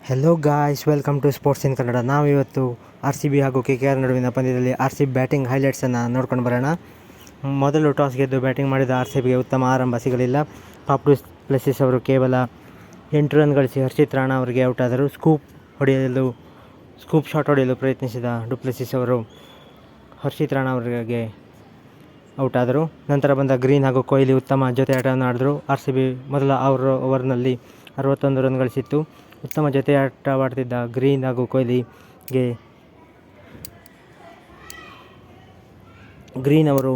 Hello guys, welcome to sports in Kannada. ನಾವಿವತ್ತು RCB ಹಾಗೂ KKR ನಡುವಿನ ಪಂದ್ಯದಲ್ಲಿ RCB ಬ್ಯಾಟಿಂಗ್ ಹೈಲೈಟ್ಸನ್ನು ನೋಡ್ಕೊಂಡು ಬರೋಣ. ಮೊದಲು ಟಾಸ್ ಗೆದ್ದು ಬ್ಯಾಟಿಂಗ್ ಮಾಡಿದ RCBಗೆ ಉತ್ತಮ ಆರಂಭ ಸಿಗಲಿಲ್ಲ. ಪಾಪ್ ಡು ಪ್ಲೆಸಿಸ್ ಅವರು ಕೇವಲ 8 ರನ್ ಗಳಿಸಿ ಹರ್ಷಿತ್ ರಾಣಾ ಅವರಿಗೆ ಔಟ್ ಆದರು. ಸ್ಕೂಪ್ ಶಾಟ್ ಹೊಡೆಯಲು ಪ್ರಯತ್ನಿಸಿದ ಡುಪ್ಲೆಸಿಸ್ ಅವರು ಹರ್ಷಿತ್ ರಾಣಾ ಅವರಿಗೆ ಔಟ್ ಆದರು. ನಂತರ ಬಂದ ಗ್ರೀನ್ ಹಾಗೂ ಕೊಹ್ಲಿ ಉತ್ತಮ ಜೊತೆ ಆಟವನ್ನು ಆಡಿದರು. RCB ಮೊದಲ ಓವರ್ನಲ್ಲಿ 61 ರನ್ ಗಳಿಸಿತ್ತು. ಉತ್ತಮ ಜೊತೆ ಆಟವಾಡ್ತಿದ್ದ ಗ್ರೀನ್ ಹಾಗೂ ಗ್ರೀನ್ ಅವರು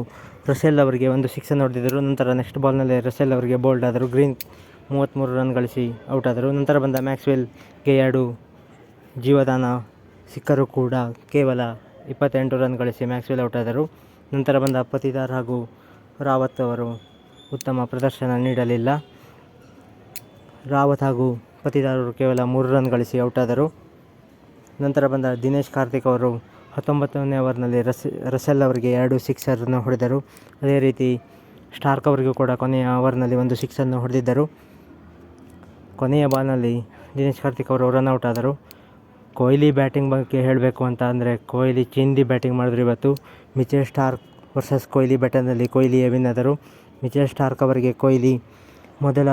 ರಸೆಲ್ ಅವರಿಗೆ ಒಂದು ಸಿಕ್ಸನ್ನು ಹೊಡೆದಿದ್ದರು. ನಂತರ ನೆಕ್ಸ್ಟ್ ಬಾಲ್ನಲ್ಲಿ ರಸೆಲ್ ಅವರಿಗೆ ಬೋಲ್ಡ್ ಆದರು. ಗ್ರೀನ್ 33 ರನ್ ಗಳಿಸಿ ಔಟ್ ಆದರು. ನಂತರ ಬಂದ ಮ್ಯಾಕ್ಸ್ವೆಲ್ಗೆ 2 ಜೀವದಾನ ಸಿಕ್ಕರೂ ಕೂಡ ಕೇವಲ 28 ರನ್ ಗಳಿಸಿ ಮ್ಯಾಕ್ಸ್ವೆಲ್ ಔಟ್ ಆದರು. ನಂತರ ಬಂದ ಪತಿದಾರ್ ಹಾಗೂ ರಾವತ್ ಅವರು ಉತ್ತಮ ಪ್ರದರ್ಶನ ನೀಡಲಿಲ್ಲ. ರಾವತ್ ಹಾಗೂ ಪತಿದಾರ್ ಅವರು ಕೇವಲ 3 ರನ್ ಗಳಿಸಿ ಔಟ್ ಆದರು. ನಂತರ ಬಂದ ದಿನೇಶ್ ಕಾರ್ತಿಕ್ ಅವರು 19ನೇ ಓವರ್ನಲ್ಲಿ ರಸೆಲ್ ಅವರಿಗೆ 2 ಸಿಕ್ಸರನ್ನು ಹೊಡೆದರು. ಅದೇ ರೀತಿ ಸ್ಟಾರ್ಕ್ ಅವರಿಗೂ ಕೂಡ ಕೊನೆಯ ಓವರ್ನಲ್ಲಿ 1 ಸಿಕ್ಸನ್ನು ಹೊಡೆದಿದ್ದರು. ಕೊನೆಯ ಬಾಲ್ನಲ್ಲಿ ದಿನೇಶ್ ಕಾರ್ತಿಕ್ ಅವರು ರನ್ಔಟ್ ಆದರು. ಕೊಹ್ಲಿ ಬ್ಯಾಟಿಂಗ್ ಬಗ್ಗೆ ಹೇಳಬೇಕು ಅಂತ ಅಂದರೆ ಕೊಹ್ಲಿ ಚಿಂದಿ ಬ್ಯಾಟಿಂಗ್ ಮಾಡಿದ್ರು ಇವತ್ತು. ಮಿಚೆಲ್ ಸ್ಟಾರ್ಕ್ ವರ್ಸಸ್ ಕೊಹ್ಲಿ ಬ್ಯಾಟರ್ನಲ್ಲಿ ಕೊಹ್ಲಿಯೇ ವಿನ್ ಆದರು. ಮಿಚೆಲ್ ಸ್ಟಾರ್ಕ್ ಅವರಿಗೆ ಕೊಹ್ಲಿ ಮೊದಲ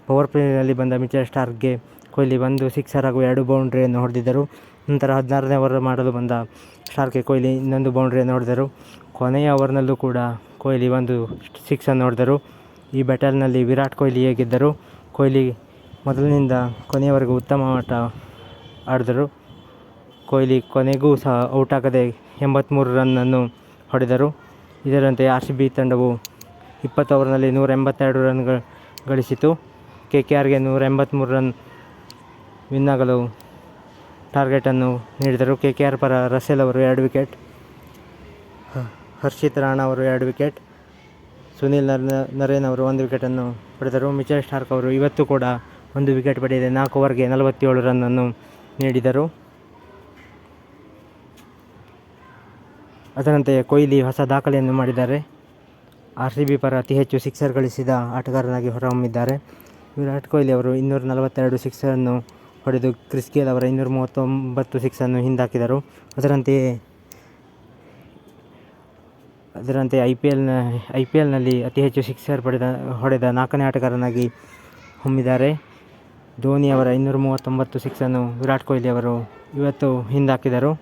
ಪವರ್ ಪ್ಲೇನಲ್ಲಿ ಬಂದ ಮಿಚೆಲ್ ಸ್ಟಾರ್ಕ್ಗೆ ಕೊಹ್ಲಿ 1 ಸಿಕ್ಸರ್ ಹಾಗೂ 2 ಬೌಂಡ್ರಿಯನ್ನು ಹೊಡೆದಿದ್ದರು. ನಂತರ 16ನೇ ಓವರ್ ಮಾಡಲು ಬಂದ ಸ್ಟಾರ್ಕ್ಗೆ ಕೊಹ್ಲಿ ಇನ್ನೊಂದು ಬೌಂಡ್ರಿಯನ್ನು ಹೊಡೆದರು. ಕೊನೆಯ ಓವರ್ನಲ್ಲೂ ಕೂಡ ಕೊಹ್ಲಿ 1 ಸಿಕ್ಸನ್ನು ಹೊಡೆದರು. ಈ ಬ್ಯಾಟಲ್ನಲ್ಲಿ ವಿರಾಟ್ ಕೊಹ್ಲಿಯೇ ಗೆದ್ದರು. ಕೊಹ್ಲಿ ಮೊದಲಿನಿಂದ ಕೊನೆಯವರೆಗೂ ಉತ್ತಮ ಆಟ ಆಡಿದರು. ಕೊಹ್ಲಿ ಕೊನೆಗೂ ಸಹ ಔಟ್ ಆಗದೆ 83 ರನ್ನನ್ನು ಹೊಡೆದರು. ಇದರಂತೆ RCB ತಂಡವು 20 ಓವರ್ನಲ್ಲಿ 182 ರನ್ ಗಳಿಸಿತು. KKRಗೆ 183 ರನ್ ವಿನ್ ಆಗಲು ಟಾರ್ಗೆಟನ್ನು ನೀಡಿದರು. KKR ಪರ ರಸೆಲ್ ಅವರು 2 ವಿಕೆಟ್, ಹರ್ಷಿತ್ ರಾಣಾ ಅವರು 2 ವಿಕೆಟ್, ಸುನಿಲ್ ನರೇನ್ ಅವರು 1 ವಿಕೆಟನ್ನು ಪಡೆದರು. ಮಿಚೆಲ್ ಸ್ಟಾರ್ಕ್ ಅವರು ಇವತ್ತು ಕೂಡ 1 ವಿಕೆಟ್ ಪಡೆಯದೆ 4 ಓವರ್ಗೆ 47 ರನ್ನನ್ನು ನೀಡಿದರು. ಅದರಂತೆ ಕೊಹ್ಲಿ ಹೊಸ ದಾಖಲೆಯನ್ನು ಮಾಡಿದ್ದಾರೆ. RCB ಪರ ಅತಿ ಹೆಚ್ಚು ಸಿಕ್ಸರ್ ಗಳಿಸಿದ ಆಟಗಾರನಾಗಿ ಹೊರಹೊಮ್ಮಿದ್ದಾರೆ. ವಿರಾಟ್ ಕೊಹ್ಲಿ ಅವರು 242 ಸಿಕ್ಸರನ್ನು ಹೊಡೆದು ಕ್ರಿಸ್ ಗೇಲ್ ಅವರ 239 ಸಿಕ್ಸನ್ನು ಹಿಂದಾಕಿದರು. ಅದರಂತೆ IPLನಲ್ಲಿ ಅತಿ ಹೆಚ್ಚು ಸಿಕ್ಸರ್ ಹೊಡೆದ 4ನೇ ಆಟಗಾರನಾಗಿ ಹೊಮ್ಮಿದ್ದಾರೆ. ಧೋನಿ ಅವರ 239 ಸಿಕ್ಸನ್ನು ವಿರಾಟ್ ಕೊಹ್ಲಿ ಅವರು ಇವತ್ತು ಹಿಂದಾಕಿದರು.